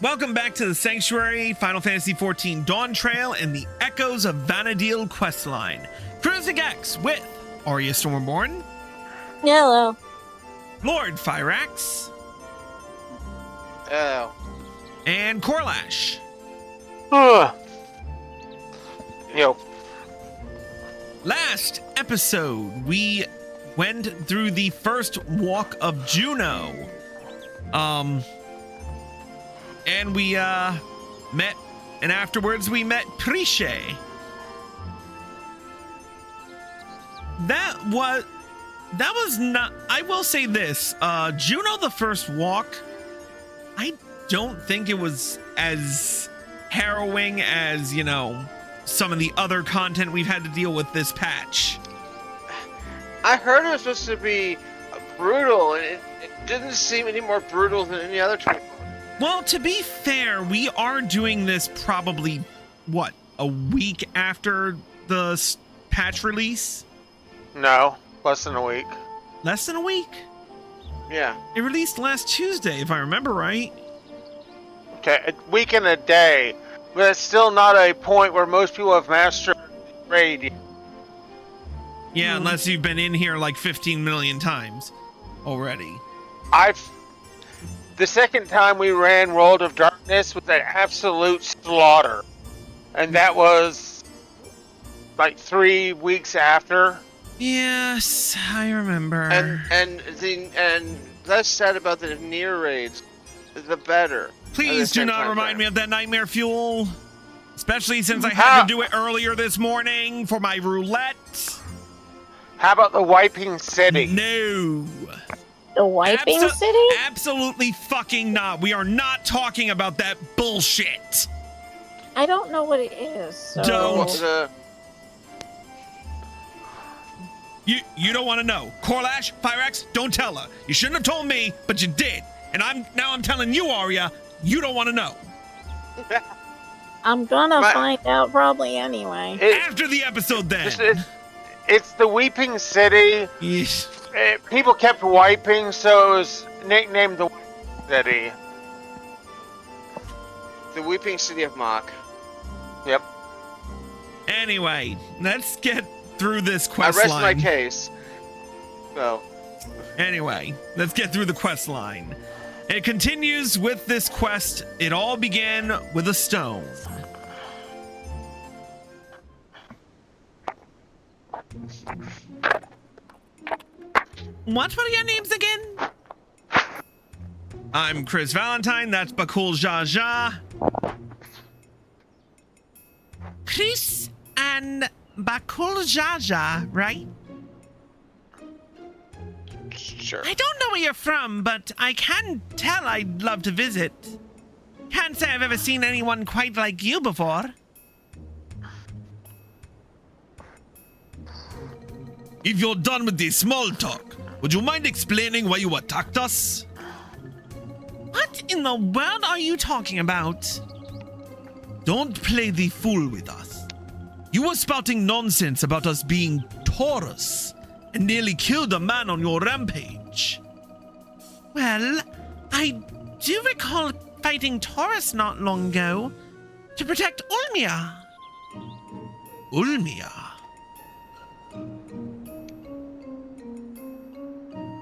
Welcome back to the Sanctuary, Final Fantasy XIV Dawntrail, and the Echoes of Vanadil questline. Cruising X with Arya Stormborn. Hello. Lord Fyrax. Oh. And Corlash. Yo. Last episode, we went through the first walk of Jeuno. And we met, and afterwards we met Prishe. That was not, I will say this, Jeuno the first walk, I don't think it was as harrowing as, you know, some of the other content we've had to deal with this patch. I heard it was supposed to be brutal, and it didn't seem any more brutal than any other time. Well, to be fair, we are doing this probably, what, a week after the patch release? No, less than a week. Less than a week? Yeah. It released last Tuesday, if I remember right. Okay, a week and a day. But it's still not a point where most people have mastered raid yet. Yeah, unless you've been in here like 15 million times already. The second time we ran World of Darkness was an absolute slaughter. And that was like 3 weeks after. Yes, I remember. And less said about the near raids, the better. Please do not remind me of that nightmare fuel. Especially since I had to do it earlier this morning for my roulette. How about the Wiping City? No. The Wiping City? Absolutely fucking not. We are not talking about that bullshit. I don't know what it is. So. Don't. You don't want to know. Corlash, Fyrax, don't tell her. You shouldn't have told me, but you did. And I'm telling you, Arya, you don't want to know. I'm gonna find out probably anyway. After the episode, then. It's the Weeping City. Yeesh. People kept wiping, so it was nicknamed the Weeping City. The Weeping City of Mach. Yep. Anyway, let's get through this quest line. I rest my case. So. Anyway, let's get through the quest line. It continues with this quest. It all began with a stone. What were your names again? I'm Chris Valentine. That's Bakul Jaja. Chris and Bakul Jaja, right? Sure. I don't know where you're from, but I can tell I'd love to visit. Can't say I've ever seen anyone quite like you before. If you're done with the small talk, would you mind explaining why you attacked us? What in the world are you talking about? Don't play the fool with us. You were spouting nonsense about us being Taurus and nearly killed a man on your rampage. Well, I do recall fighting Taurus not long ago to protect Ulmia. Ulmia?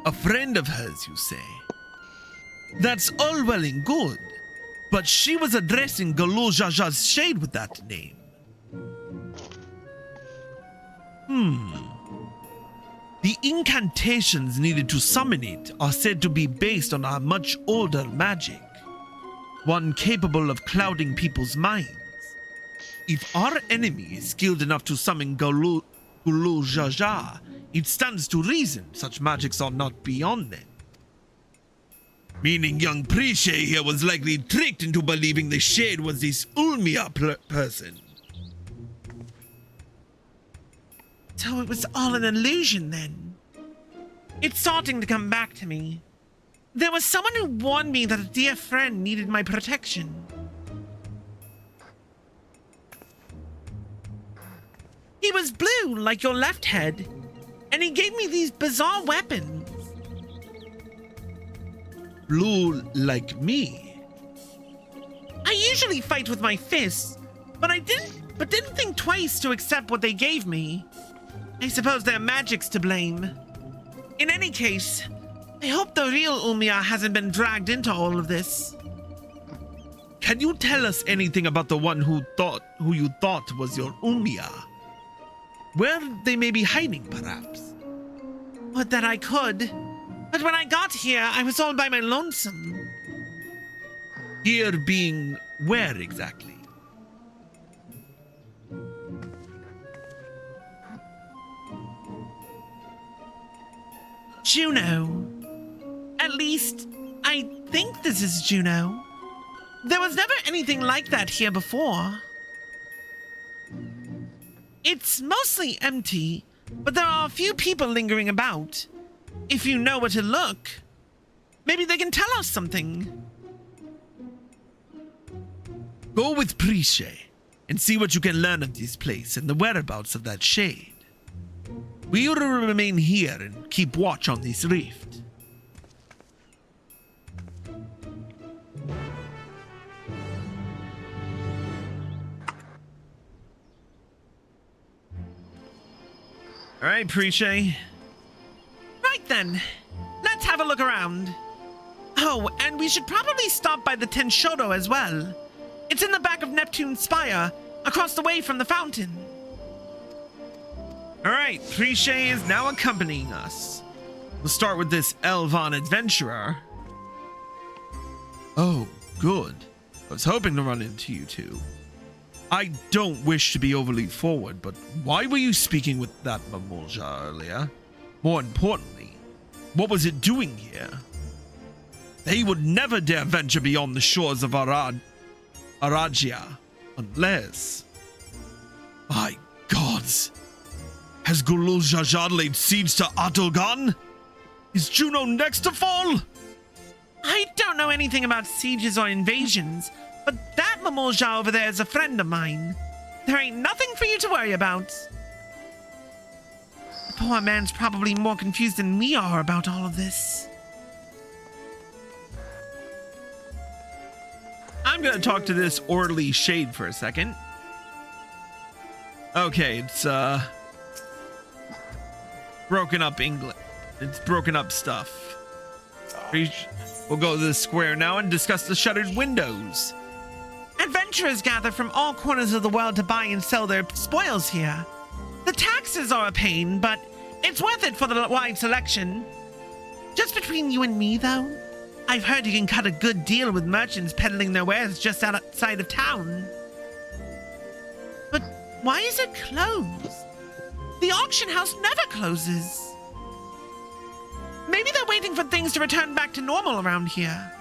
A friend of hers, you say? That's all well and good, but she was addressing Galul Jaja's shade with that name. The incantations needed to summon it are said to be based on a much older magic, one capable of clouding people's minds. If our enemy is skilled enough to summon Galul Jaja, it stands to reason such magics are not beyond them. Meaning young Prishe here was likely tricked into believing the shade was this Ulmia person. So it was all an illusion then. It's starting to come back to me. There was someone who warned me that a dear friend needed my protection. He was blue, like your left head, and he gave me these bizarre weapons. Blue like me? I usually fight with my fists, but didn't think twice to accept what they gave me. I suppose their magic's to blame. In any case, I hope the real Umiya hasn't been dragged into all of this. Can you tell us anything about the one who you thought was your Umiya? Where they may be hiding, perhaps? Would that I could. But when I got here, I was all by my lonesome. Here being where exactly? Jeuno. At least, I think this is Jeuno. There was never anything like that here before. It's mostly empty, but there are a few people lingering about. If you know where to look, maybe they can tell us something. Go with Prishe and see what you can learn of this place and the whereabouts of that shade. We will remain here and keep watch on this rift. All right, Prishe. Right then, let's have a look around. Oh, and we should probably stop by the Tenshodo as well. It's in the back of Neptune's Spire, across the way from the fountain. All right, Prishe is now accompanying us. We'll start with this Elvan adventurer. Oh, good. I was hoping to run into you two. I don't wish to be overly forward, but why were you speaking with that Mamulja earlier? More importantly, what was it doing here? They would never dare venture beyond the shores of Arajia, unless... My gods! Has Gulul Jajad laid siege to Atulgan? Is Jeuno next to fall? I don't know anything about sieges or invasions, but that Mamulja over there is a friend of mine. There ain't nothing for you to worry about. The poor man's probably more confused than we are about all of this. I'm gonna talk to this orderly shade for a second. Okay, it's broken up English. It's broken up stuff. We'll go to the square now and discuss the shuttered windows. Adventurers gather from all corners of the world to buy and sell their spoils here. The taxes are a pain, but it's worth it for the wide selection. Just between you and me, though, I've heard you can cut a good deal with merchants peddling their wares just outside of town. But why is it closed? The auction house never closes. Maybe they're waiting for things to return back to normal around here.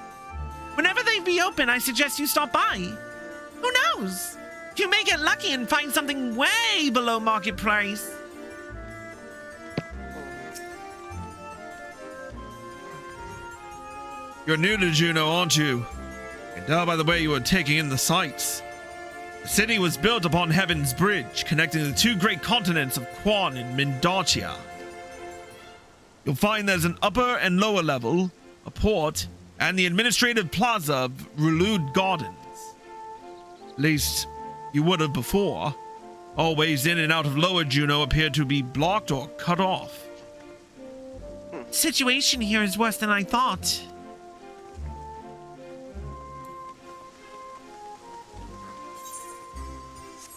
Whenever they reopen, I suggest you stop by. Who knows? You may get lucky and find something way below market price. You're new to Jeuno, aren't you? I can tell by the way you are taking in the sights. The city was built upon Heaven's Bridge, connecting the two great continents of Quan and Mindacia. You'll find there's an upper and lower level, a port, and the administrative plaza of Rulud Gardens. At least, you would have before. All ways in and out of Lower Jeuno appear to be blocked or cut off. Situation here is worse than I thought.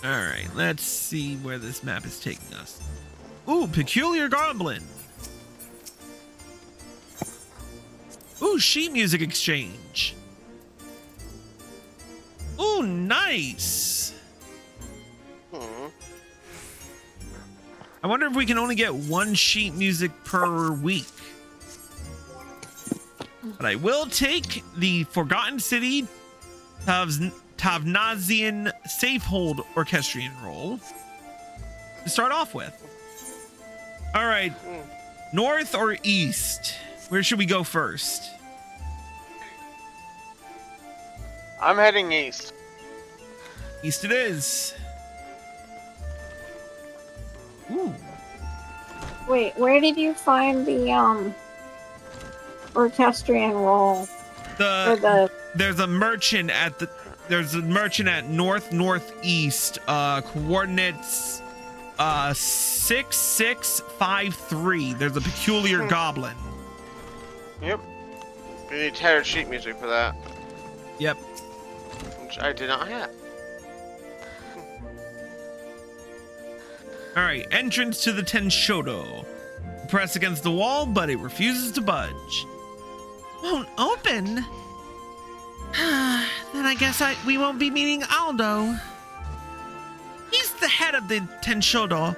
Alright, let's see where this map is taking us. Ooh, Peculiar Goblin. Ooh, sheet music exchange. Ooh, nice. I wonder if we can only get one sheet music per week. But I will take the Forgotten City Tavnazian Safehold Orchestrion role to start off with. All right, north or east? Where should we go first? I'm heading east. East it is. Ooh. Wait, where did you find the orchestrion roll? There's a merchant at the there's a merchant at northeast, coordinates 6653. There's a peculiar goblin. Yep. We need tattered sheet music for that, Yep. which I did not have. All right, entrance to the Tenshodo. Press against the wall, but it refuses to budge. Won't open? Then I guess we won't be meeting Aldo. He's the head of the Tenshodo.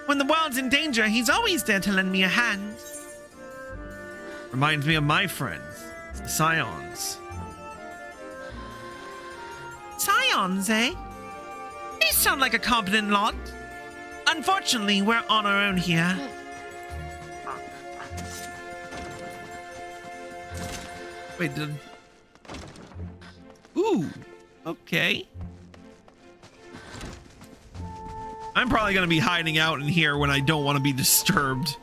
When the world's in danger, he's always there to lend me a hand. Reminds me of my friends, the Scions. Scions, eh? They sound like a competent lot. Unfortunately, we're on our own here. Wait, ooh, okay. I'm probably gonna be hiding out in here when I don't want to be disturbed.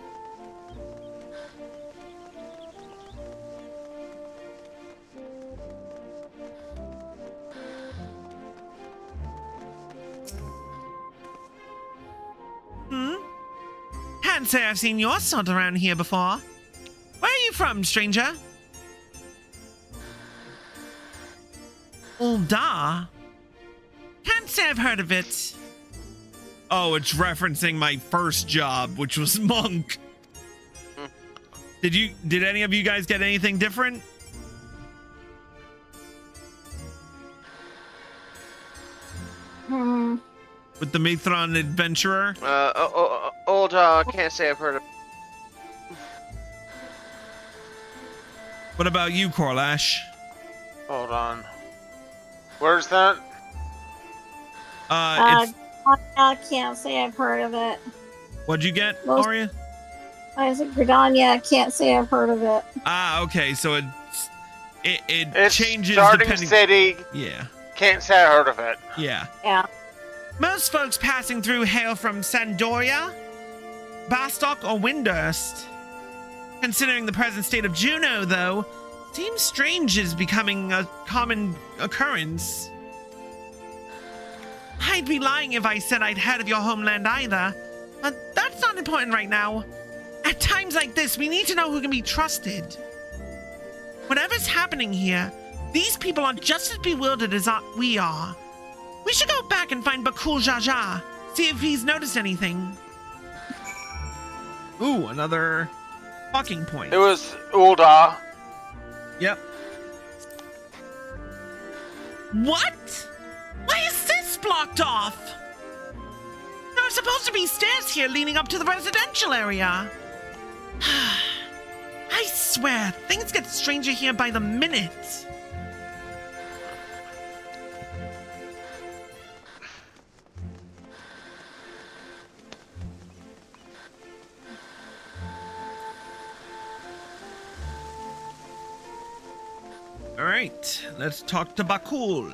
Can't say I've seen your sort around here before. Where are you from, stranger? Ulda? Can't say I've heard of it. Oh, it's referencing my first job, which was monk. Did any of you guys get anything different? With the Mithron adventurer? Can't say I've heard of. What about you, Corlash? Hold on. Where's that? It's, I can't say I've heard of it. what'd you get, Most- Aria? I said Gridania, I can't say I've heard of it. Ah, okay, so it It's changes Starting depending. City. Yeah, Can't say I heard of it. yeah. Yeah. Most folks passing through hail from Sandoria, Bastock, or Windurst. Considering the present state of Jeuno, though, seems strange is becoming a common occurrence. I'd be lying if I said I'd heard of your homeland either, but that's not important right now. At times like this, we need to know who can be trusted. Whatever's happening here, these people are just as bewildered as we are. We should go back and find Bakul Jaja, see if he's noticed anything. Ooh, another talking point. It was Ulda. Yep. What? Why is this blocked off? There are supposed to be stairs here leading up to the residential area. I swear, things get stranger here by the minute. All right, let's talk to Bakul.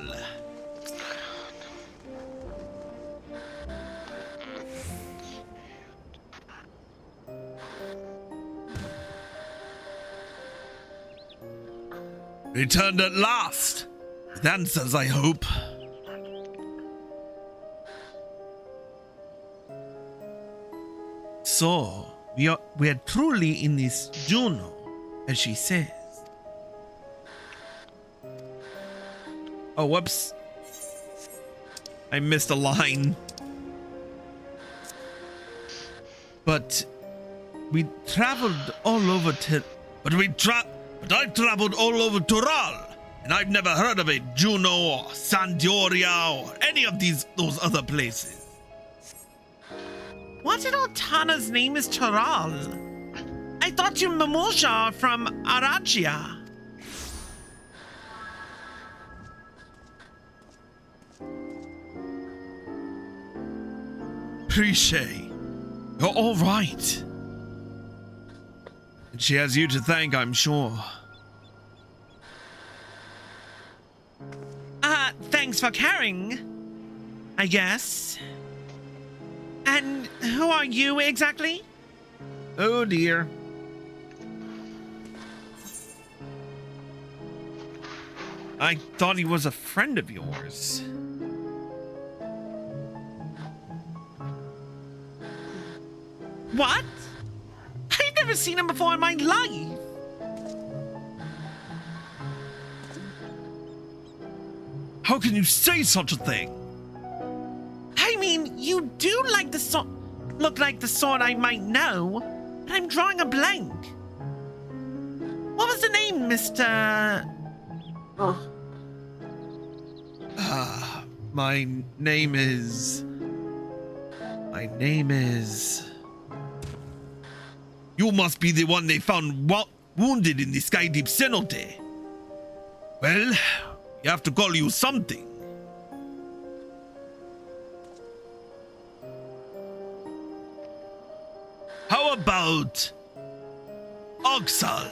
Returned at last. With answers, I hope. So, we're truly in this Jeuno, as she says. Oh, whoops. I missed a line. But we traveled all over But I've traveled all over Tural, and I've never heard of it, Jeuno or Sandioria or any of those other places. What in Altana's name is Tural? I thought you Mimosa are from Aragia. Prishe, you're all right. And she has you to thank, I'm sure. Thanks for caring, I guess. And who are you exactly? Oh dear. I thought he was a friend of yours. What? I've never seen him before in my life. How can you say such a thing? I mean, you do like look like the sort I might know, but I'm drawing a blank. What was the name, Mr. Oh, My name is... You must be the one they found wounded in the Sky Deep cenote. Well, you have to call you something. How about Oxal?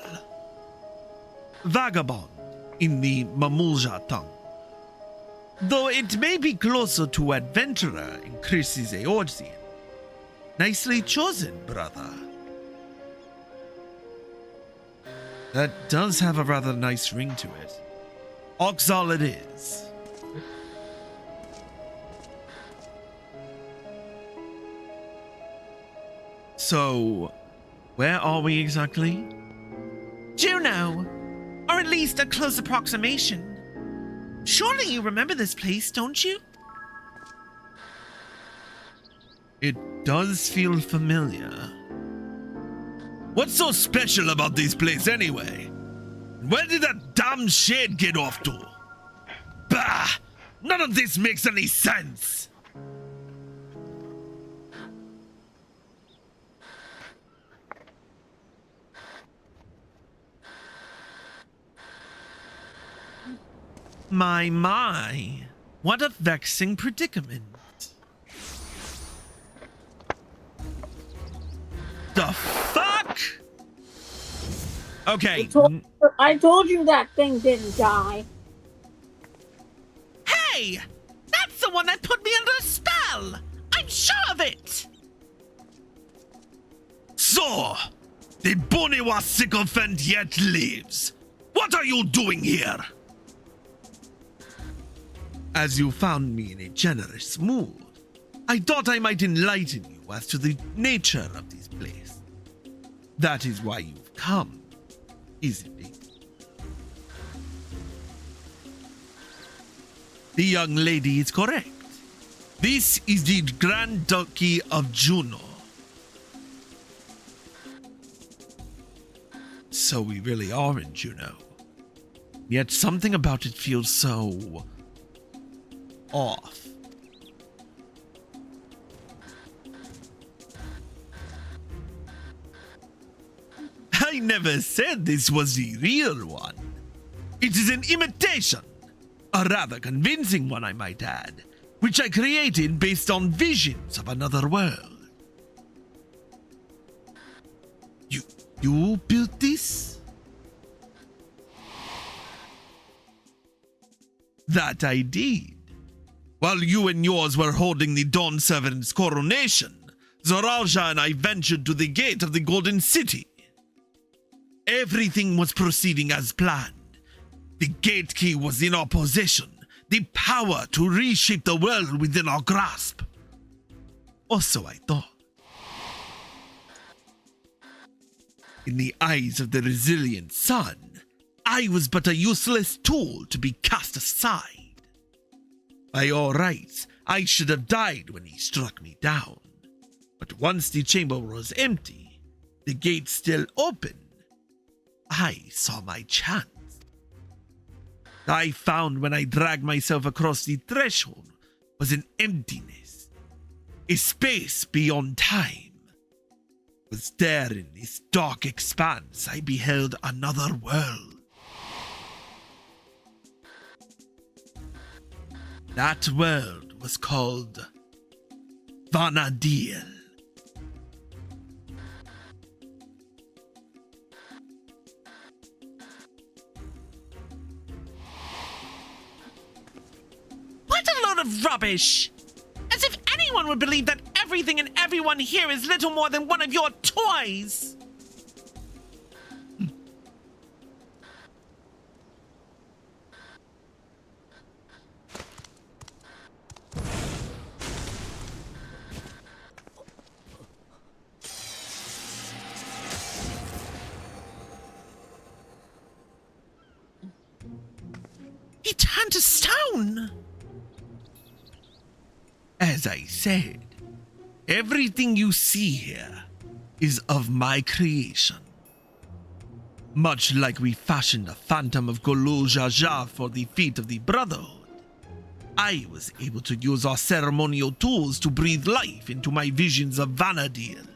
Vagabond in the Mamulja tongue. Though it may be closer to adventurer in Chris's Eorzean. Nicely chosen, brother. That does have a rather nice ring to it. Oxal it is. So, where are we exactly? Jeuno, or at least a close approximation. Surely you remember this place, don't you? It does feel familiar. What's so special about this place anyway? Where did that damn shade get off to? Bah! None of this makes any sense! My. What a vexing predicament. The fuck? Okay. I told you that thing didn't die. Hey! That's the one that put me under a spell! I'm sure of it! So, the Boniwa sycophant yet lives. What are you doing here? As you found me in a generous mood, I thought I might enlighten you as to the nature of this place. That is why you've come, isn't it? The young lady is correct. This is the Grand Duchy of Jeuno. So we really are in Jeuno. Yet something about it feels so... off. I never said this was the real one. It is an imitation, a rather convincing one, I might add, which I created based on visions of another world. You built this? That I did. While you and yours were holding the Dawn Servant's coronation, Zoralja and I ventured to the gate of the Golden City. Everything was proceeding as planned. The gate key was in our possession, the power to reshape the world within our grasp. Or so I thought. In the eyes of the resilient sun, I was but a useless tool to be cast aside. By all rights, I should have died when he struck me down. But once the chamber was empty, the gate still open, I saw my chance. I found when I dragged myself across the threshold was an emptiness, a space beyond time. Was there in this dark expanse I beheld another world. That world was called Vanadil. What a load of rubbish! As if anyone would believe that everything and everyone here is little more than one of your toys! He turned to stone! As I said, everything you see here is of my creation. Much like we fashioned a phantom of Golul Jaja for the feet of the Brotherhood, I was able to use our ceremonial tools to breathe life into my visions of Vana'diel.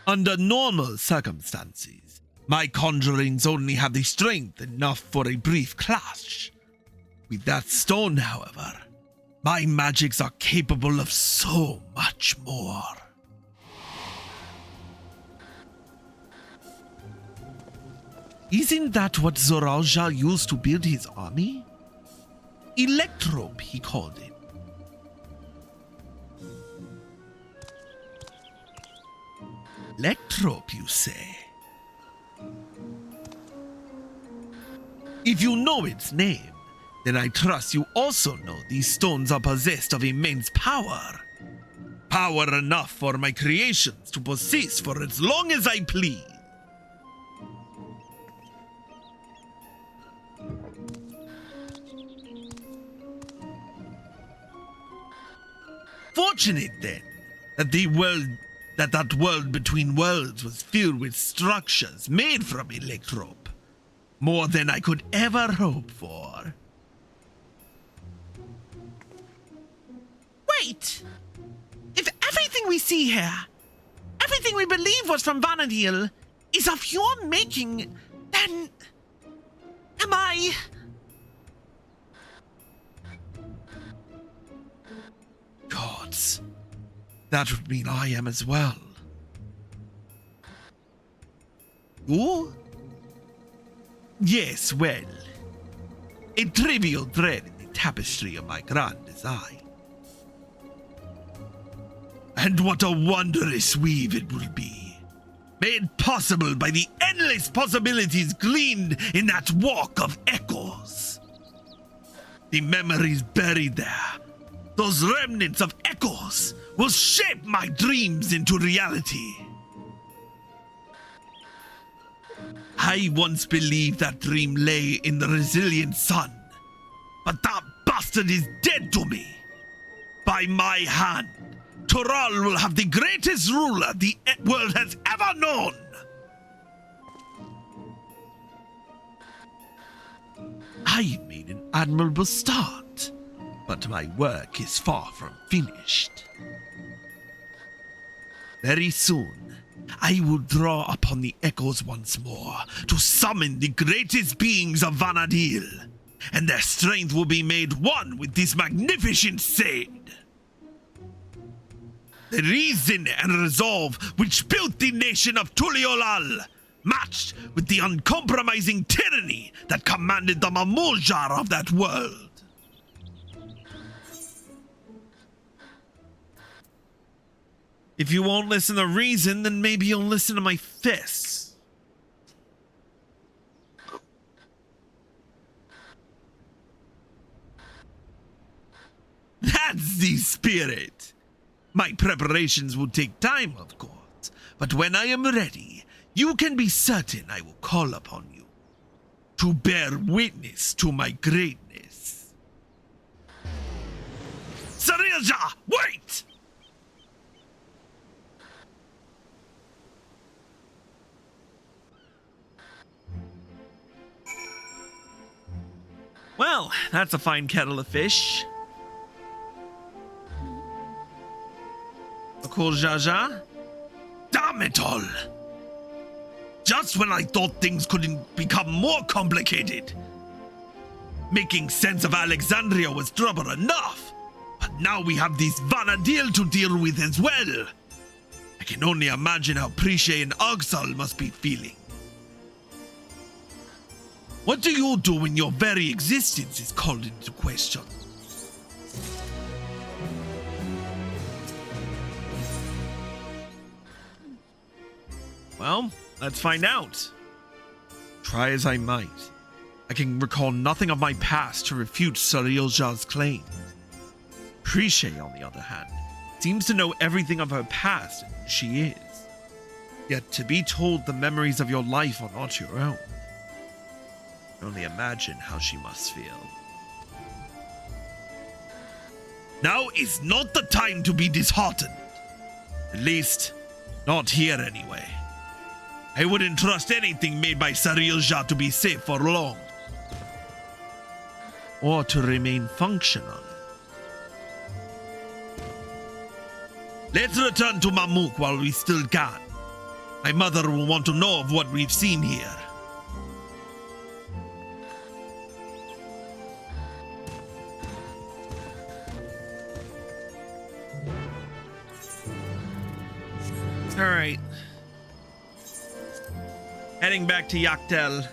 Under normal circumstances, my conjurings only have the strength enough for a brief clash. With that stone, however, my magics are capable of so much more. Isn't that what Zoralja used to build his army? Electrope, he called it. Electrope, you say? If you know its name, then I trust you also know these stones are possessed of immense power. Power enough for my creations to possess for as long as I please. Fortunate then that world between worlds was filled with structures made from Electrope. More than I could ever hope for. Wait! If everything we see here, everything we believe was from Vana'diel, is of your making, then... am I... Gods, that would mean I am as well. You? Yes, well, a trivial thread in the tapestry of my grand design. And what a wondrous weave it will be, made possible by the endless possibilities gleaned in that walk of echoes. The memories buried there, those remnants of echoes, will shape my dreams into reality. I once believed that dream lay in the resilient sun, but that bastard is dead to me. By my hand, Toral will have the greatest ruler the world has ever known. I made an admirable start, but my work is far from finished. Very soon, I will draw upon the echoes once more to summon the greatest beings of Vana'diel, and their strength will be made one with this magnificent Seid. The reason and resolve which built the nation of Tuliolal, matched with the uncompromising tyranny that commanded the Mamuljar of that world. If you won't listen to reason, then maybe you'll listen to my fists. That's the spirit. My preparations will take time, of course, but when I am ready, you can be certain I will call upon you to bear witness to my greatness. Sarilja, wait! Well, that's a fine kettle of fish. A cool Jaja? Damn it all! Just when I thought things couldn't become more complicated. Making sense of Alexandria was trouble enough, but now we have this Vana'diel to deal with as well. I can only imagine how Prishe and Agsal must be feeling. What do you do when your very existence is called into question? Well, let's find out. Try as I might, I can recall nothing of my past to refute Sarilja's claim. Prishe, on the other hand, seems to know everything of her past and who she is. Yet to be told the memories of your life are not your own Only imagine how she must feel. Now is not the time to be disheartened. At least, not here anyway. I wouldn't trust anything made by Sarilja to be safe for long. Or to remain functional. Let's return to Mamuk while we still can. My mother will want to know of what we've seen here. All right. Heading back to Yaktel.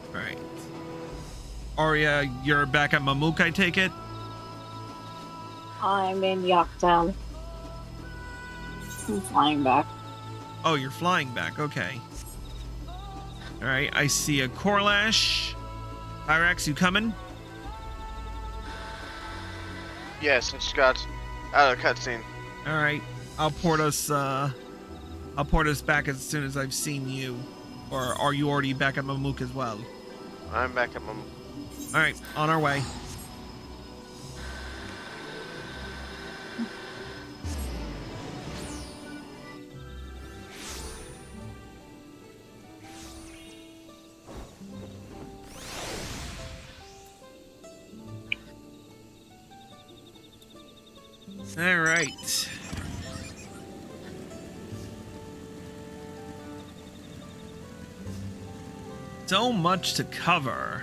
All right. Arya, you're back at Mamuk, I take it? I'm in Yaktown. I'm flying back. Oh, you're flying back. Okay. All right. I see a Corlash. Pyrax, you coming? Yes, I just got out of the cutscene. All right. I'll port us back as soon as I've seen you. Or are you already back at Mamuk as well? I'm back at my... All right. On our way. All right. So much to cover.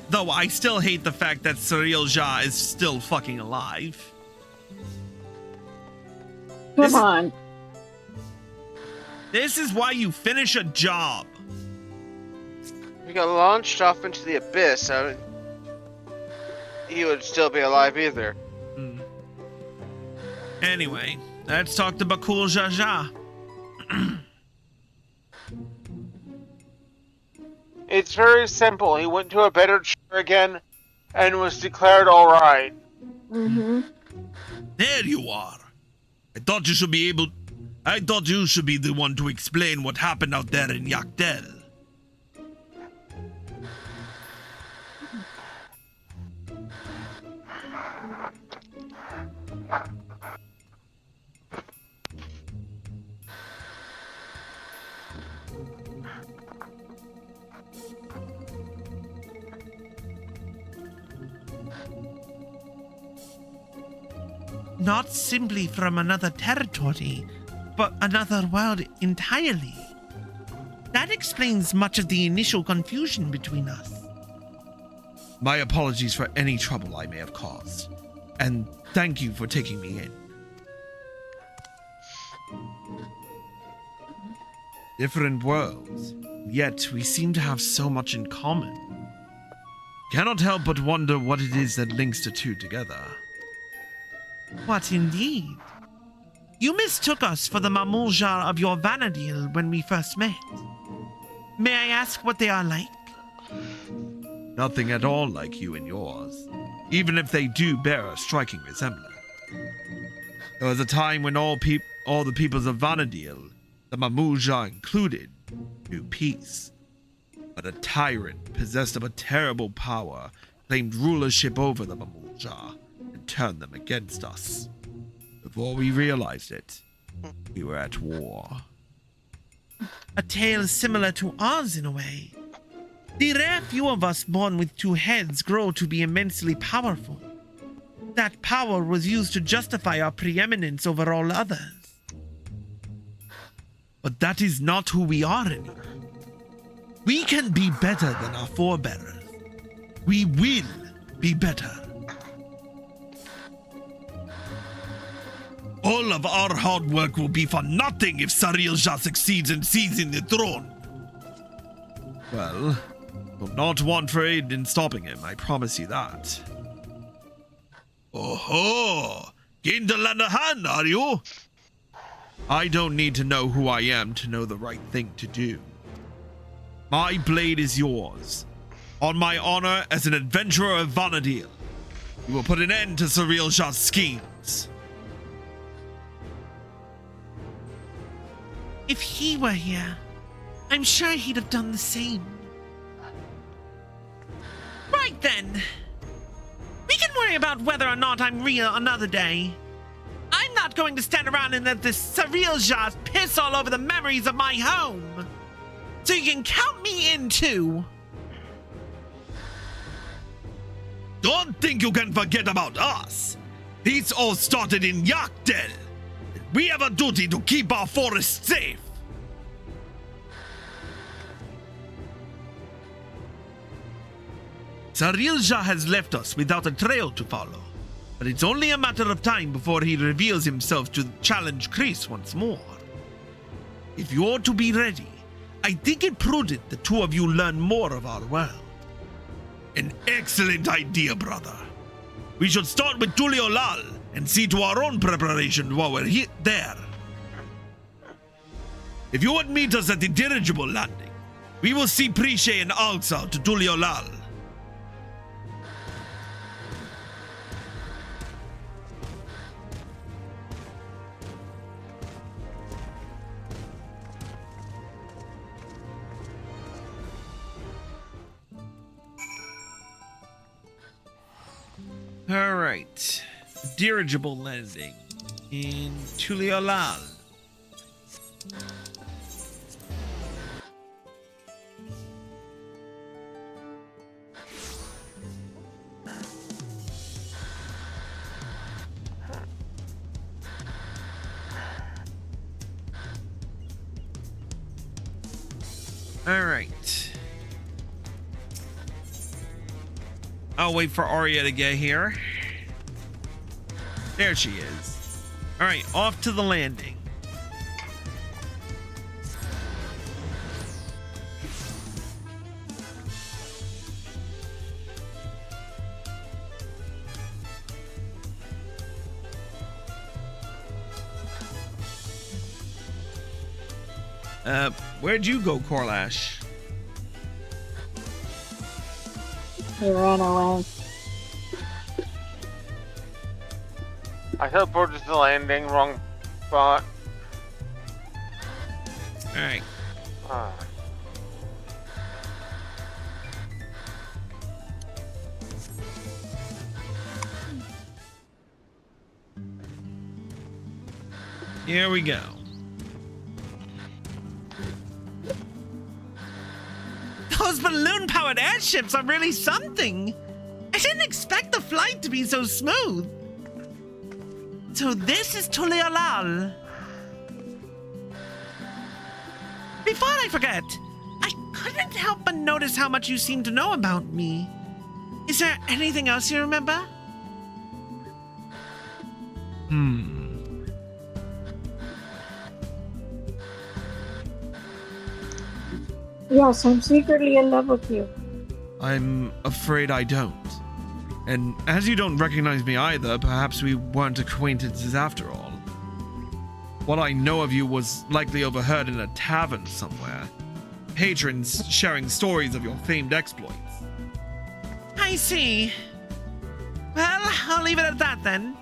Though I still hate the fact that Sarilja is still fucking alive. Come on. This is why you finish a job. We got launched off into the abyss. He would still be alive either. Anyway, let's talk to Bakul Jaja. It's very simple. He went to a better chair again and was declared alright. Mm-hmm. There you are. I thought you should be the one to explain what happened out there in Yaktel. Not simply from another territory, but another world entirely. That explains much of the initial confusion between us. My apologies for any trouble I may have caused, and thank you for taking me in. Different worlds, yet we seem to have so much in common. Cannot help but wonder what it is that links the two together. What indeed? You mistook us for the Mamuljar of your Vanadil when we first met. May I ask what they are like? Nothing at all like you and yours, even if they do bear a striking resemblance. There was a time when all the peoples of Vanadil, the Mamuljar included, knew peace. But a tyrant possessed of a terrible power claimed rulership over the Mamuljar and turned them against us. Before we realized it, we were at war. A tale similar to ours in a way. The rare few of us born with two heads grow to be immensely powerful. That power was used to justify our preeminence over all others. But that is not who we are anymore. We can be better than our forebearers. We will be better. All of our hard work will be for nothing if Sarilja succeeds in seizing the throne. Well, we'll not want for aid in stopping him, I promise you that. Oh-ho! Keen to lend a hand, are you? I don't need to know who I am to know the right thing to do. My blade is yours. On my honor as an adventurer of Vanadil, you will put an end to Surreal Shah's schemes. If he were here, I'm sure he'd have done the same. Right then. We can worry about whether or not I'm real another day. I'm not going to stand around and let this Surreal Shah piss all over the memories of my home. So you can count me in too. Don't think you can forget about us. This all started in Yaktel. We have a duty to keep our forest safe. Surreal Shah has left us without a trail to follow, but it's only a matter of time before he reveals himself to challenge Chris once more. If you're to be ready, I think it prudent the two of you learn more of our world. An excellent idea, brother. We should start with Tuliolal and see to our own preparation while we're there. If you would meet us at the dirigible landing, we will see Prishe and Alsa to Tuliolal. All right. Dirigible landing in Tuliolal. All right. I'll wait for Arya to get here. There she is. All right, off to the landing. Where'd you go, Corlash? He ran away. I teleported to the landing, wrong spot. Alright. Ah. Here we go. Those balloon-powered airships are really something. I didn't expect the flight to be so smooth. So this is Tuliolal. Before I forget, I couldn't help but notice how much you seem to know about me. Is there anything else you remember? Yes, I'm secretly in love with you. I'm afraid I don't. And as you don't recognize me either, perhaps we weren't acquaintances after all. What I know of you was likely overheard in a tavern somewhere. Patrons sharing stories of your famed exploits. I see. Well, I'll leave it at that then.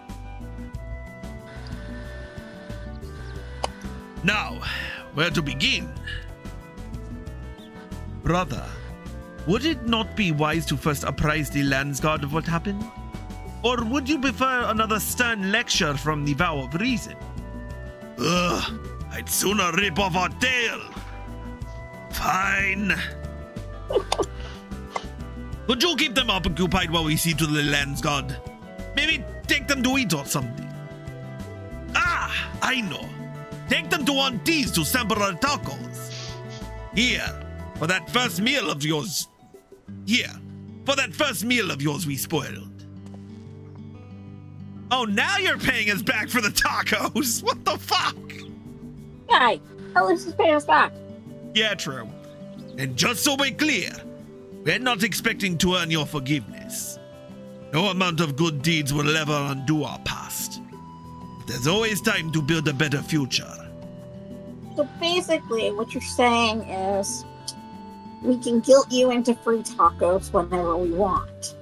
Now, where to begin? Brother, would it not be wise to first apprise the Landsguard of what happened? Or would you prefer another stern lecture from the Vow of Reason? Ugh, I'd sooner rip off our tail. Fine. Could you keep them occupied while we see to the Landsguard? Maybe take them to eat or something. Ah, I know. Take them to Aunties to sample our tacos. Here, for that first meal of yours. Here, for that first meal of yours we spoiled. Oh, now you're paying us back for the tacos. What the fuck? Guy, at least he's paying us back. Yeah, true. And just so we're clear, we're not expecting to earn your forgiveness. No amount of good deeds will ever undo our past. But there's always time to build a better future. So basically, what you're saying is we can guilt you into free tacos whenever we want.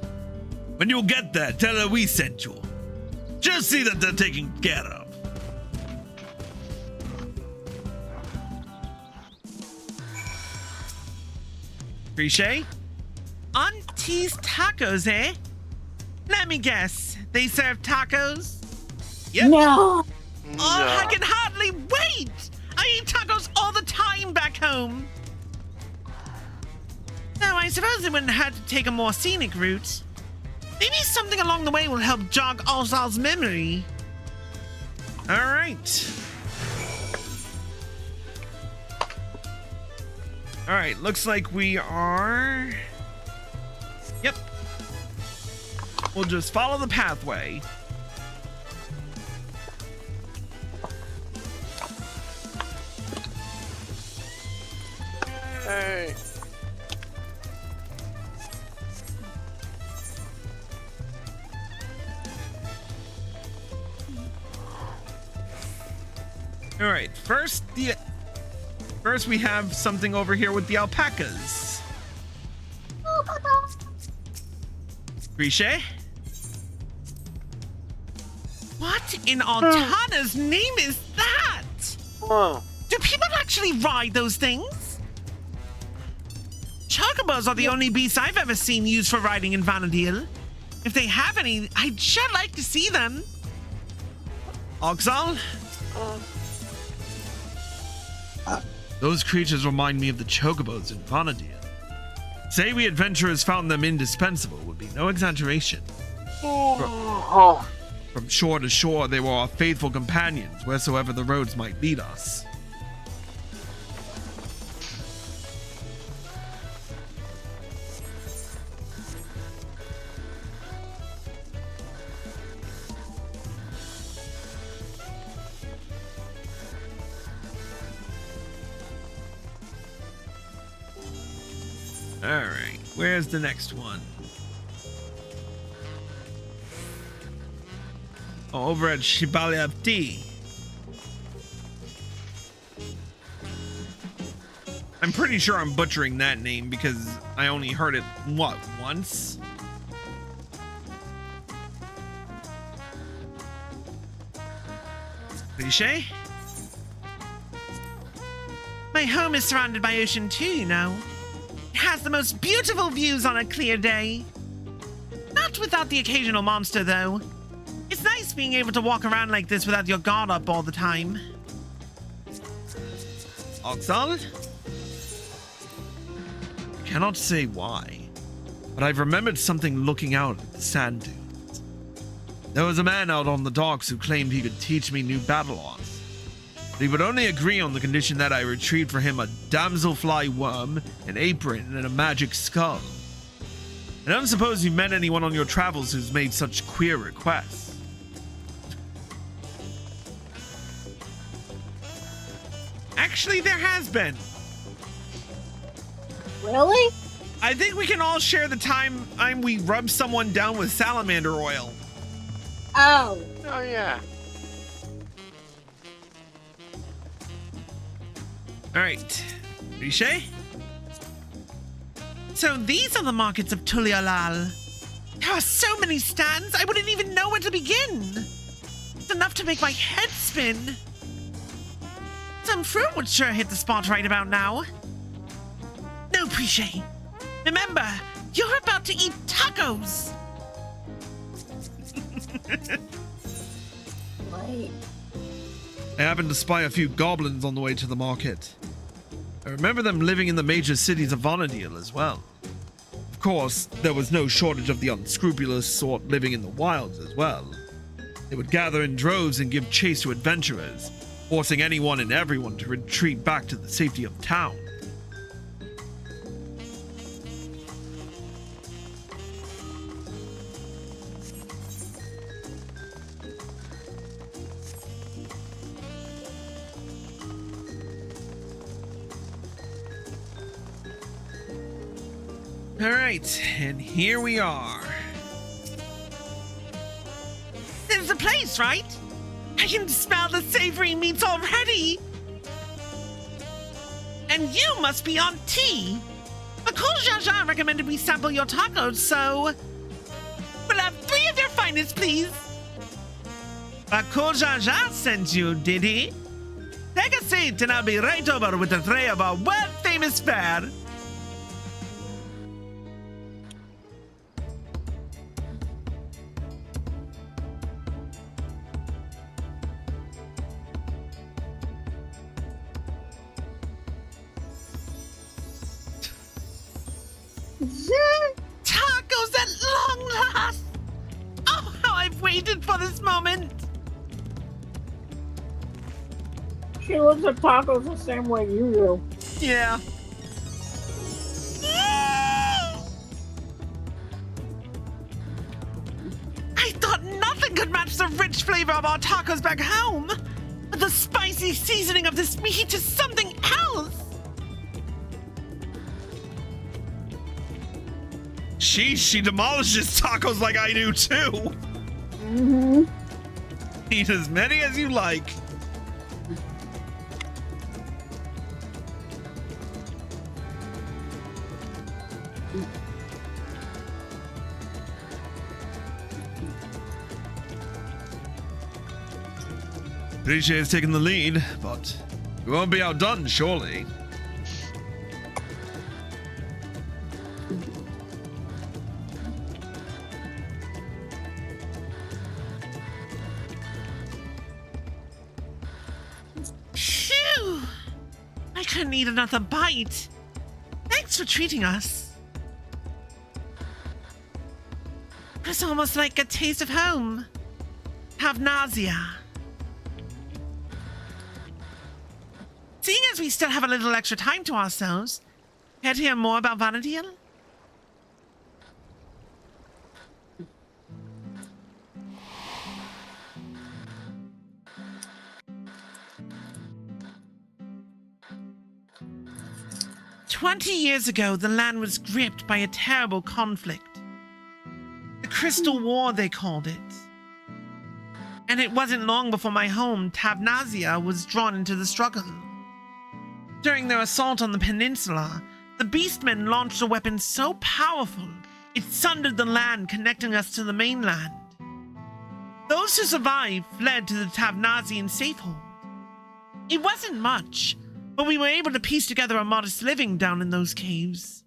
When you get there, tell her we sent you. Just see that they're taken care of. Prishe? Auntie's tacos, eh? Let me guess. They serve tacos? Yep. No! Oh, I can hardly wait! I eat tacos all the time back home. So I suppose it wouldn't hurt to take a more scenic route. Maybe something along the way will help jog Alzal's memory. All right. All right, looks like we are... Yep. We'll just follow the pathway. Hey. All right, first we have something over here with the alpacas. Prishe? What in Altana's name is that? Oh. Do people actually ride those things? Chocobos are the only beasts I've ever seen used for riding in Vanadil. If they have any, I'd sure like to see them. Oxal? Those creatures remind me of the chocobos in Vanadil. Say we adventurers found them indispensable would be no exaggeration. Oh. From shore to shore, they were our faithful companions, wheresoever the roads might lead us. Alright, where's the next one? Oh, over at Shibalyavti. I'm pretty sure I'm butchering that name because I only heard it, what, once? Prishe? My home is surrounded by ocean too, you know. It has the most beautiful views on a clear day. Not without the occasional monster, though. It's nice being able to walk around like this without your guard up all the time. Oxal? I cannot say why, but I've remembered something looking out at the sand dunes. There was a man out on the docks who claimed he could teach me new battle arts. But he would only agree on the condition that I retrieved for him a damselfly worm, an apron, and a magic skull. I don't suppose you've met anyone on your travels who's made such queer requests. Actually, there has been. Really? I think we can all share the time we rubbed someone down with salamander oil. Oh. Oh, yeah. Alright. Prishe? So these are the markets of Tulialal. There are so many stands, I wouldn't even know where to begin. It's enough to make my head spin. Some fruit would sure hit the spot right about now. No, Prishe. Remember, you're about to eat tacos. Right. I happened to spy a few goblins on the way to the market. I remember them living in the major cities of Vanadil as well. Of course, there was no shortage of the unscrupulous sort living in the wilds as well. They would gather in droves and give chase to adventurers, forcing anyone and everyone to retreat back to the safety of town. All right, and here we are. This is the place, right? I can smell the savory meats already. And you must be on tea. Uncle Jaja recommended we sample your tacos, so we'll have 3 of your finest, please. Uncle Jaja sent you, did he? Take a seat and I'll be right over with a tray of our world-famous fare. Tacos at long last! Oh, how I've waited for this moment! She looks at tacos the same way you do. Yeah. I thought nothing could match the rich flavor of our tacos back home, but the spicy seasoning of this meat is something else. Sheesh, she demolishes tacos like I do too. Mm-hmm. Eat as many as you like. Prishe has taken the lead, but we won't be outdone, surely. Phew! I couldn't eat another bite. Thanks for treating us. It was almost like a taste of home. Have nausea. Seeing as we still have a little extra time to ourselves, care to hear more about Vanadil? "20 years ago, the land was gripped by a terrible conflict. The Crystal War, they called it. And it wasn't long before my home, Tabnazia, was drawn into the struggle. During their assault on the peninsula, the Beastmen launched a weapon so powerful, it sundered the land connecting us to the mainland. Those who survived fled to the Tabnazian safehold. It wasn't much, but we were able to piece together a modest living down in those caves.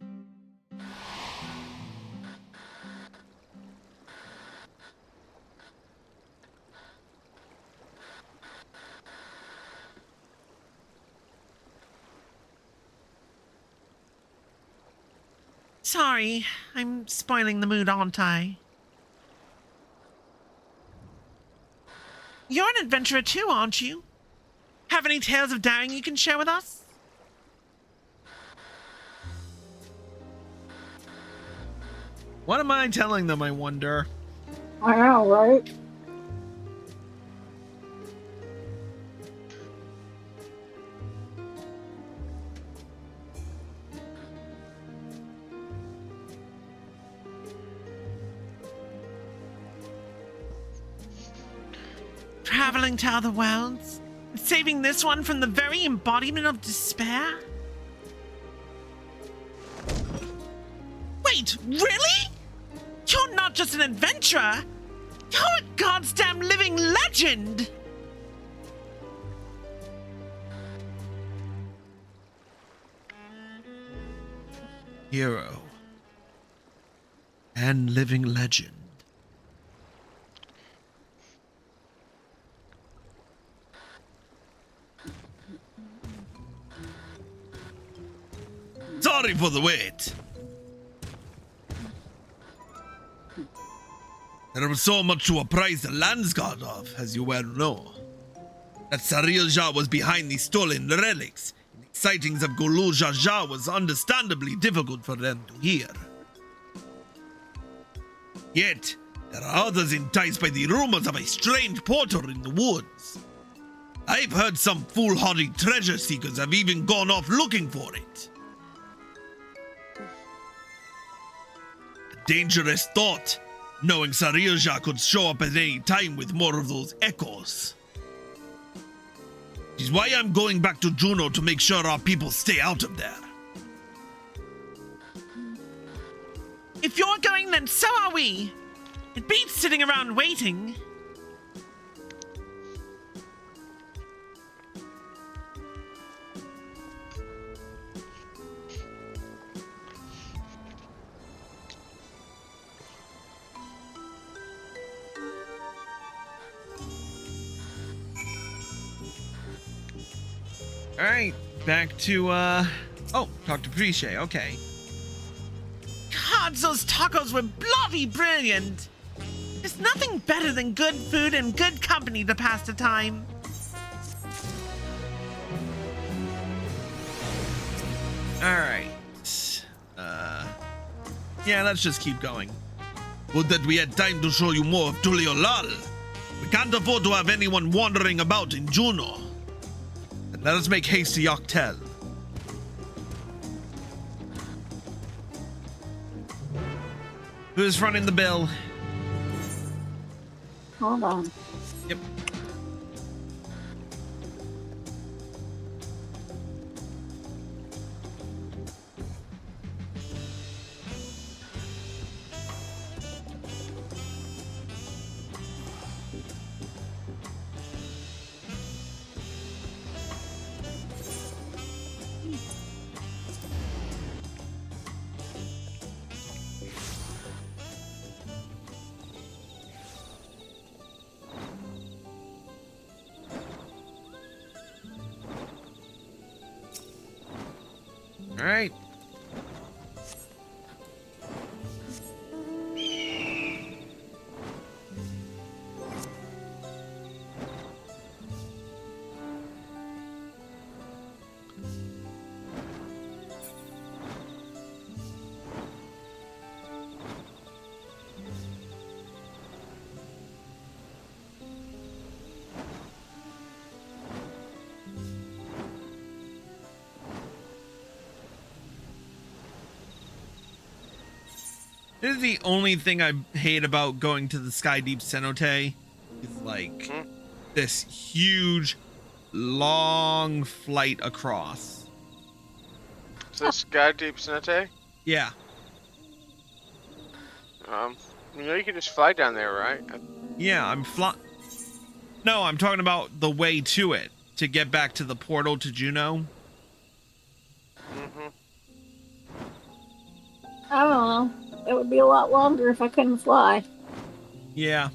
Sorry, I'm spoiling the mood, aren't I? You're an adventurer too, aren't you? Have any tales of daring you can share with us? What am I telling them, I wonder? I know, right? Traveling to other worlds? And saving this one from the very embodiment of despair? Wait, really? You're not just an adventurer! You're a goddamn living legend! Hero. And living legend. Sorry for the wait. There was so much to apprise the Landsguard of, as you well know. That Sarilja was behind the stolen relics, and the sightings of Gulu Jaja was understandably difficult for them to hear. Yet, there are others enticed by the rumors of a strange portal in the woods. I've heard some foolhardy treasure seekers have even gone off looking for it. A dangerous thought, knowing Sarilja could show up at any time with more of those echoes. Which is why I'm going back to Jeuno to make sure our people stay out of there. If you're going, then so are we. It beats sitting around waiting. Alright, back to, talk to Prishe, okay. God, those tacos were bloody brilliant. There's nothing better than good food and good company to pass the time. Alright. Yeah, let's just keep going. Would that we had time to show you more of Tuliolal. We can't afford to have anyone wandering about in Jeuno. And let us make haste to Yoctel. Who's running the bill? Hold on. Yep. All right. This is the only thing I hate about going to the Sky Deep Cenote. It's like this huge, long flight across. Is this Sky Deep Cenote? Yeah. You can just fly down there, right? Yeah, No, I'm talking about the way to it, to get back to the portal to Jeuno. Mm-hmm. I don't know. It would be a lot longer if I couldn't fly. Yeah.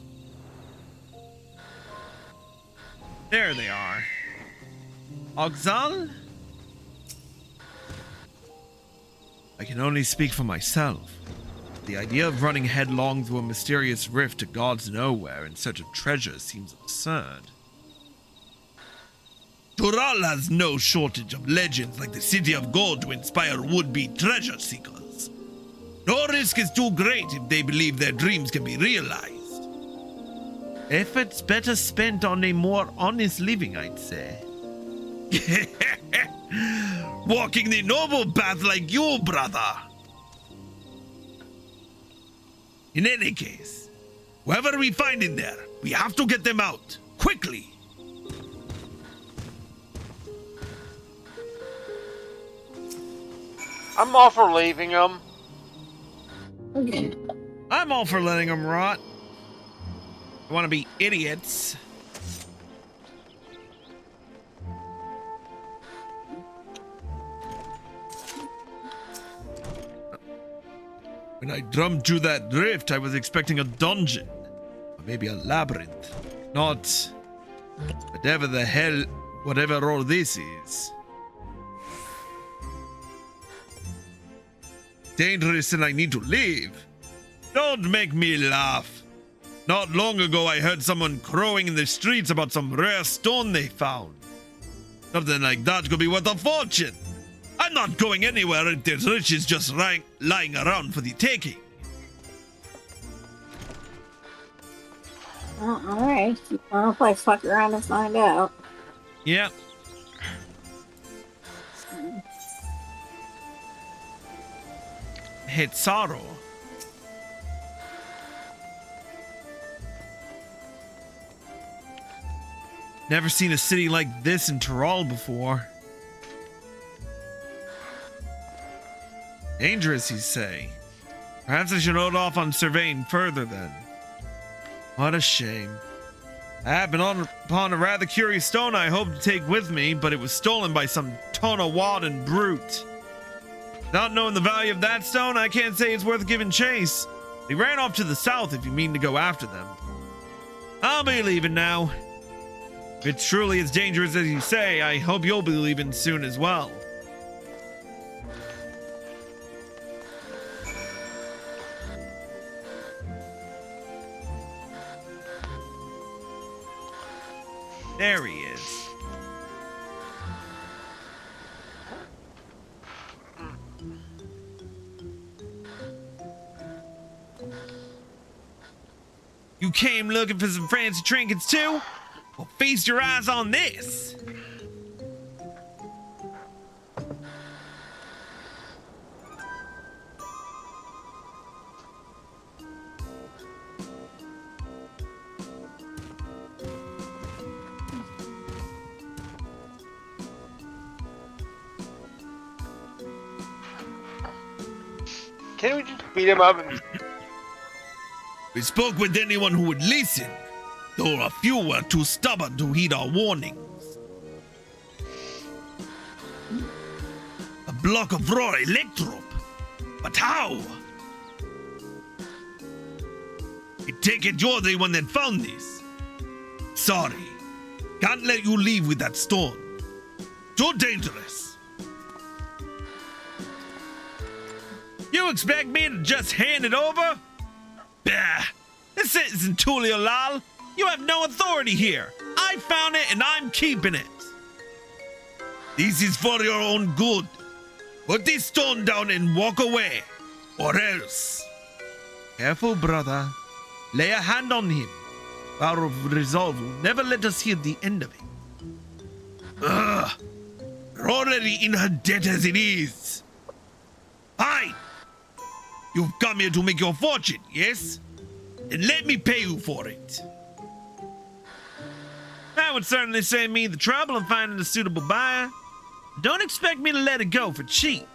There they are. Oxal? I can only speak for myself. The idea of running headlong through a mysterious rift to God's nowhere in search of treasure seems absurd. Tural has no shortage of legends like the City of Gold to inspire would-be treasure seekers. No risk is too great if they believe their dreams can be realized. Efforts better spent on a more honest living, I'd say. Walking the noble path like you, brother. In any case, whoever we find in there, we have to get them out, quickly. I'm all for leaving them. Okay. I'm all for letting them rot. I want to be idiots. When I drummed through that rift, I was expecting a dungeon. Or maybe a labyrinth. Not whatever all this is. Dangerous and I need to leave. Don't make me laugh. Not long ago I heard someone crowing in the streets about some rare stone they found. Something like that could be worth a fortune. I'm not going anywhere if there's riches just lying around for the taking. Alright. I'll probably fuck around and find out. Yeah. Hitsaro. Never seen a city like this in Tyrol before. Dangerous, you say? Perhaps I should hold off on surveying further then. What a shame. I have been upon a rather curious stone I hoped to take with me, but it was stolen by some Tonawad brute. Not knowing the value of that stone, I can't say it's worth giving chase. They ran off to the south if you mean to go after them. I'll be leaving now. If it's truly as dangerous as you say, I hope you'll be leaving soon as well. There he is. You came looking for some fancy trinkets too? Well, feast your eyes on this. Can we just beat him up and... We spoke with anyone who would listen, though a few were too stubborn to heed our warnings. A block of raw electrum? But how? I take it you're the one that found this. Sorry, can't let you leave with that stone. Too dangerous. You expect me to just hand it over? Bah! This isn't Tuliolal. You have no authority here. I found it and I'm keeping it. This is for your own good. Put this stone down and walk away, or else. Careful, brother. Lay a hand on him. Power of resolve will never let us hear the end of it. Ugh! We're already in her debt as it is. Fine. You've come here to make your fortune, yes? And let me pay you for it. That would certainly save me the trouble of finding a suitable buyer. Don't expect me to let it go for cheap.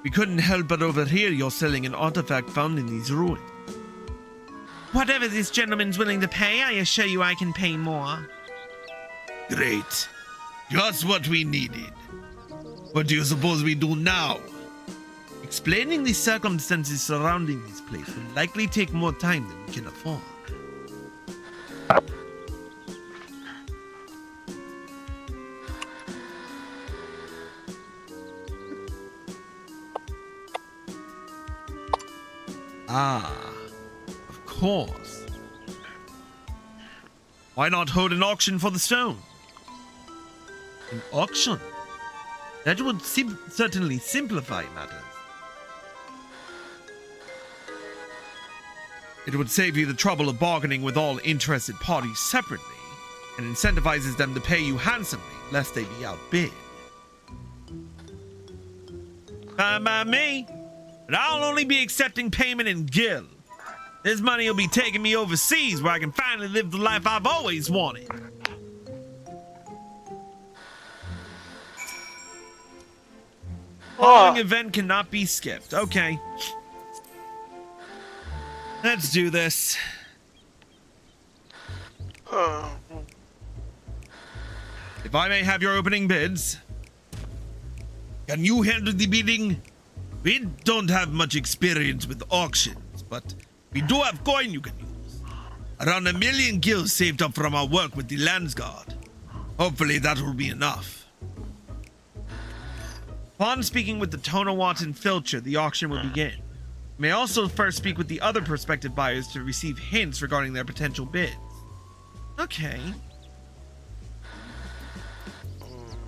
We couldn't help but overhear you're selling an artifact found in these ruins. Whatever this gentleman's willing to pay, I assure you I can pay more. Great. Just what we needed. What do you suppose we do now? Explaining the circumstances surrounding this place will likely take more time than we can afford. Ah, of course. Why not hold an auction for the stone? An auction? That would certainly simplify matters. It would save you the trouble of bargaining with all interested parties separately, and incentivizes them to pay you handsomely, lest they be outbid. Fine by me, but I'll only be accepting payment in gil. This money will be taking me overseas where I can finally live the life I've always wanted. Following event cannot be skipped. Okay. Let's do this. If I may have your opening bids. Can you handle the bidding? We don't have much experience with auctions, but we do have coin you can use. Around 1 million gils saved up from our work with the Landsguard. Hopefully that will be enough. Upon speaking with the Tonawat and Filcher, the auction will begin. You may also first speak with the other prospective buyers to receive hints regarding their potential bids. Okay.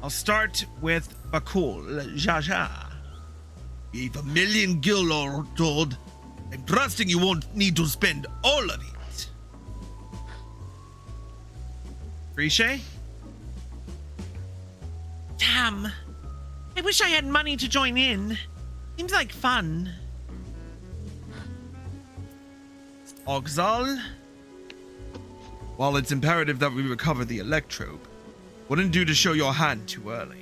I'll start with Bakul Jaja. If 1 million gil are told, I'm trusting you won't need to spend all of it. Prishe? Damn. I wish I had money to join in. Seems like fun. Oxal, while it's imperative that we recover the electrode, wouldn't do to show your hand too early.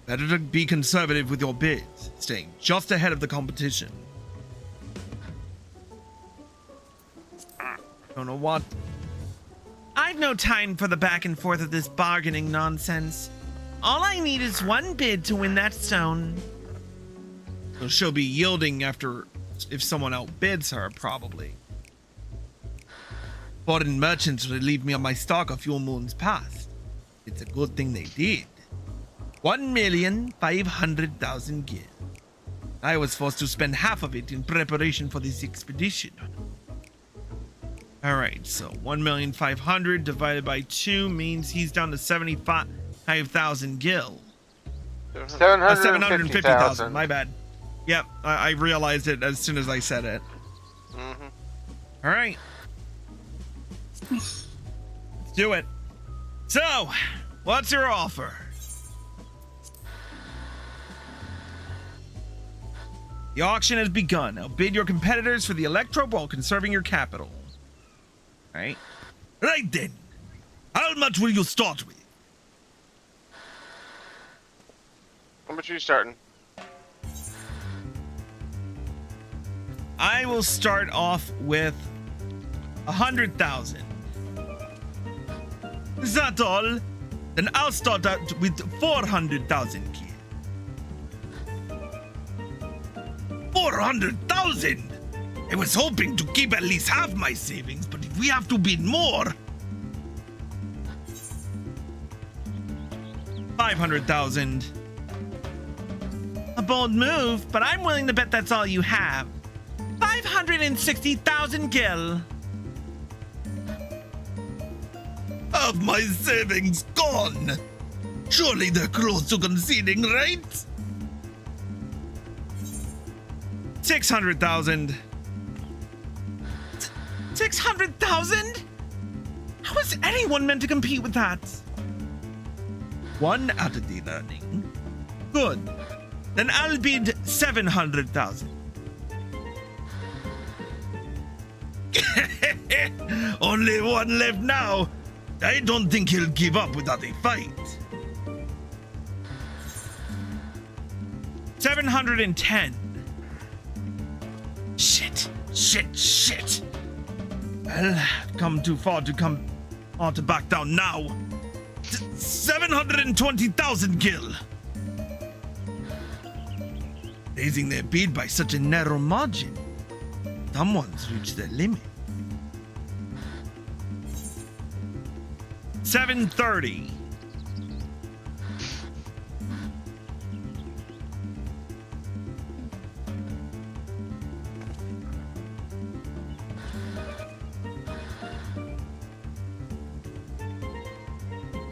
Better to be conservative with your bids, staying just ahead of the competition. Don't know what. I've no time for the back and forth of this bargaining nonsense. All I need is one bid to win that stone. So she'll be yielding after if someone outbids her, probably. Foreign merchants relieved me of my stock a few moons past. It's a good thing they did. 1,500,000 gil. I was forced to spend half of it in preparation for this expedition. Alright, so 1,500,000 divided by 2 means he's down to 75,000 gil. 750,000, my bad. Yep, I realized it as soon as I said it. Mm-hmm. Alright. Let's do it. So, what's your offer? The auction has begun. Outbid your competitors for the electrode while conserving your capital. Right? Right then. How much will you start with? How much are you starting? I will start off with 100,000. Is that all? Then I'll start out with 400,000 key. 400,000? I was hoping to keep at least half my savings, but if we have to bid more... 500,000. A bold move, but I'm willing to bet that's all you have. 560,000 gil. Half my savings gone. Surely they're close to conceding, right? 600,000. 600,000? How is anyone meant to compete with that? One out of the learning. Good. Then I'll bid 700,000. Only one left now. I don't think he'll give up without a fight. 710. Shit. Well, I've come too far to back down now. 720,000 gil. Raising their bid by such a narrow margin. Someone's reached their limit. 730.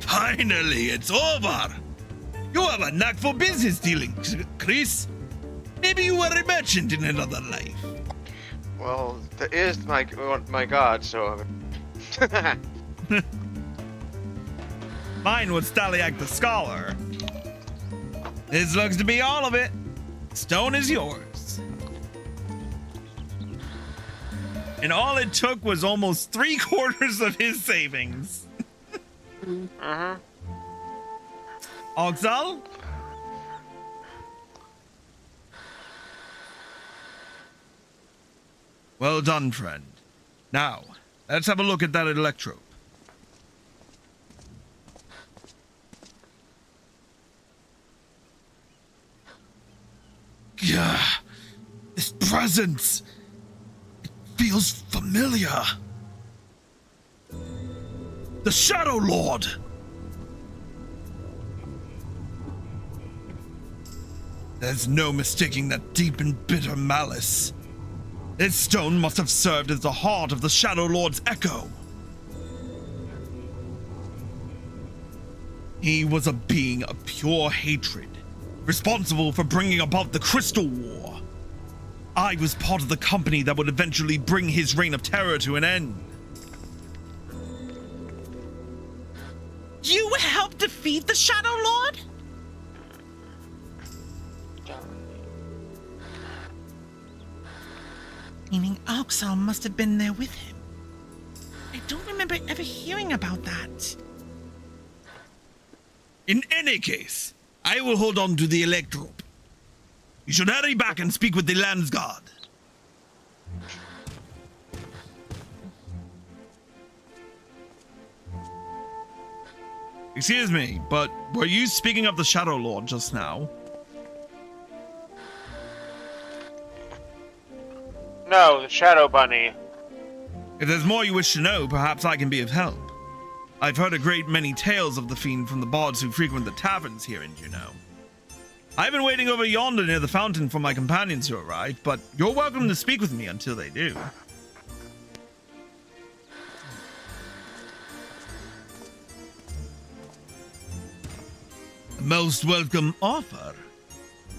Finally, it's over. You have a knack for business dealing, Chris. Maybe you were a merchant in another life. Well, that is my god, so... Mine was Staliak the Scholar. This looks to be all of it. Stone is yours. And all it took was almost 3/4 of his savings. Uh-huh. Oxal? Well done, friend. Now, let's have a look at that electrode. Yeah, this presence, it feels familiar. The Shadow Lord. There's no mistaking that deep and bitter malice. This stone must have served as the heart of the Shadow Lord's echo. He was a being of pure hatred, responsible for bringing about the Crystal War. I was part of the company that would eventually bring his reign of terror to an end. You helped defeat the Shadow Lord? Meaning Oxal must have been there with him. I don't remember ever hearing about that. In any case, I will hold on to the electrope. You should hurry back and speak with the Landsguard. Excuse me, but were you speaking of the Shadow Lord just now? No, the Shadow Bunny. If there's more you wish to know, perhaps I can be of help. I've heard a great many tales of the fiend from the bards who frequent the taverns here in Jeuno. I've been waiting over yonder near the fountain for my companions to arrive, but you're welcome to speak with me until they do. A most welcome offer.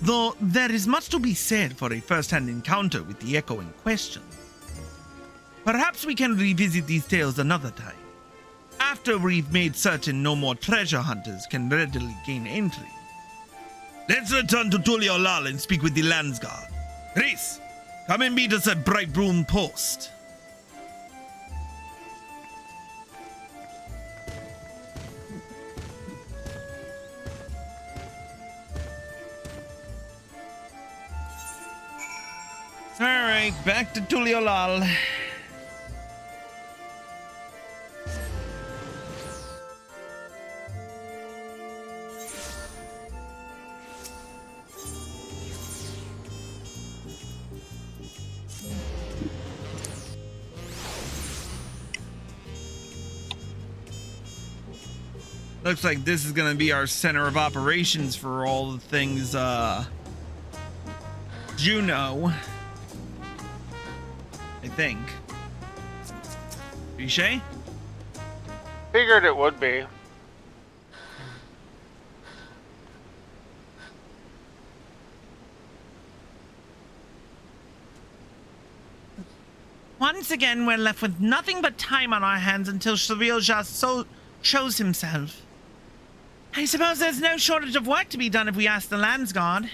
Though there is much to be said for a first-hand encounter with the echo in question. Perhaps we can revisit these tales another time, after we've made certain no more treasure hunters can readily gain entry. Let's return to Tuliolal and speak with the Landsguard. Prishe, come and meet us at Bright Room Post. Alright, back to Tuliolal. Looks like this is gonna be our center of operations for all the things, Jeuno. I think. Prishe? Figured it would be. Once again, we're left with nothing but time on our hands until Shrivilja shows himself. I suppose there's no shortage of work to be done if we ask the Landsguard.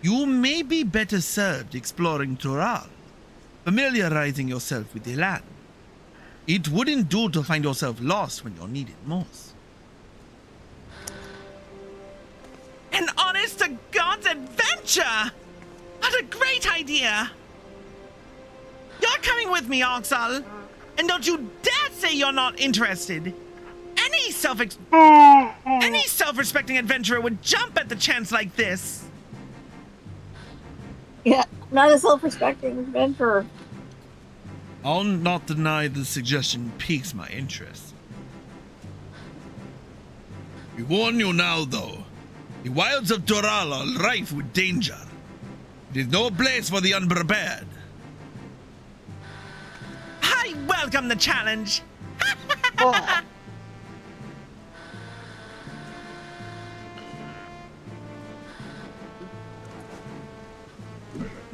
You may be better served exploring Tural, familiarizing yourself with the land. It wouldn't do to find yourself lost when you're needed most. An honest-to-God's adventure! What a great idea! You're coming with me, Oxal, and don't you dare say you're not interested. Any self-respecting adventurer would jump at the chance like this. Yeah, not a self-respecting adventurer. I'll not deny the suggestion piques my interest. We warn you now, though. The wilds of Tural are rife with danger. It is no place for the unprepared. I welcome the challenge. Oh.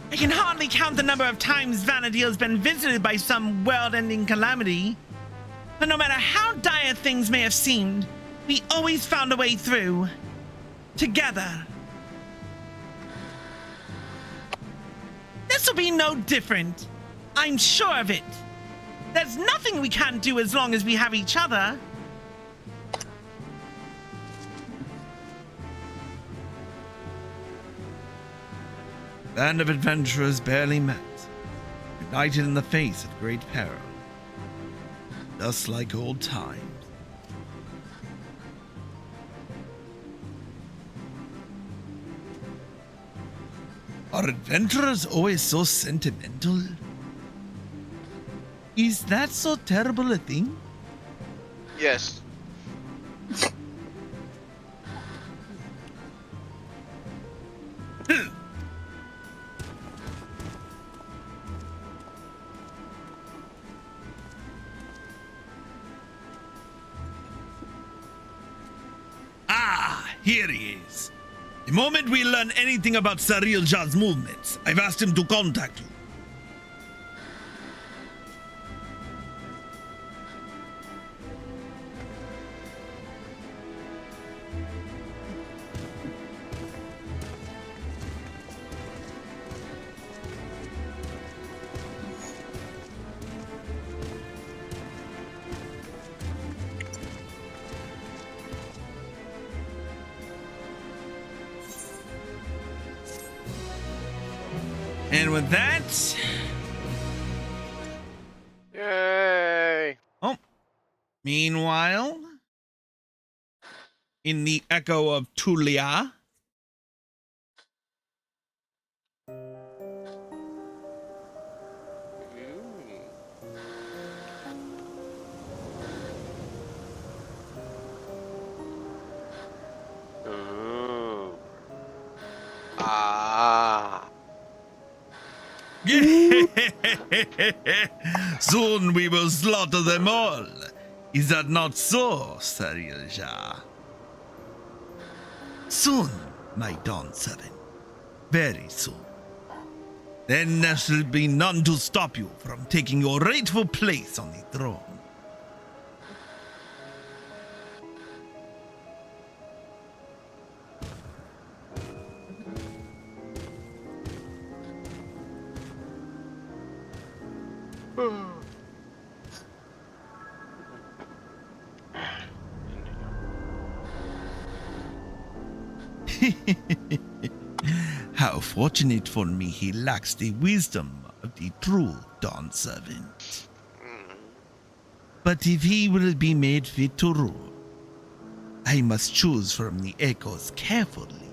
I can hardly count the number of times Vanadil's been visited by some world-ending calamity. But no matter how dire things may have seemed, we always found a way through. Together. This will be no different. I'm sure of it. There's nothing we can't do as long as we have each other. Band of adventurers barely met, united in the face of great peril, just like old times. Are adventurers always so sentimental? Is that so terrible a thing? Yes. Here he is. The moment we learn anything about Shrivilja's movements, I've asked him to contact you. And with that, Yay! oh, meanwhile, in the echo of Tulia, Ooh. Ah. soon we will slaughter them all. Is that not so, Sarilja? Soon, my Dawn 7. Very soon. Then there shall be none to stop you from taking your rightful place on the throne. How fortunate for me he lacks the wisdom of the true Dawn Servant. But if he will be made fit to rule, I must choose from the echoes carefully.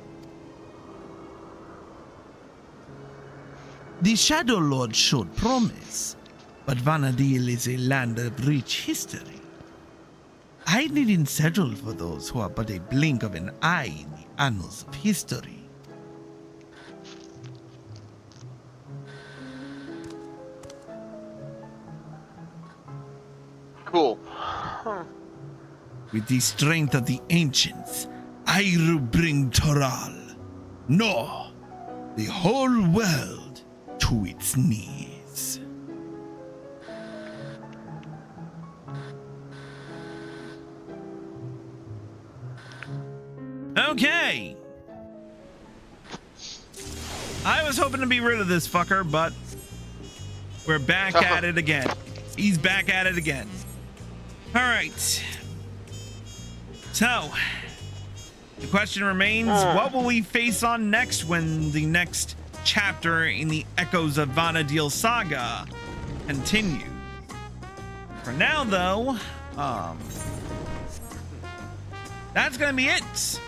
The Shadow Lord showed promise, but Vanadil is a land of rich history. I needn't settle for those who are but a blink of an eye in the annals of history. Cool. With the strength of the ancients, I will bring Toral, no, the whole world to its knees. Okay. I was hoping to be rid of this fucker, but we're back at it again. He's back at it again. All right. So, the question remains, what will we face on next when the next chapter in the Echoes of Vanadil saga continues? For now, though, that's going to be it.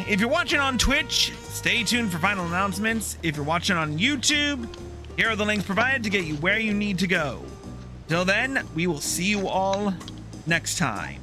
If you're watching on Twitch, stay tuned for final announcements. If you're watching on YouTube, here are the links provided to get you where you need to go. Till then, we will see you all next time.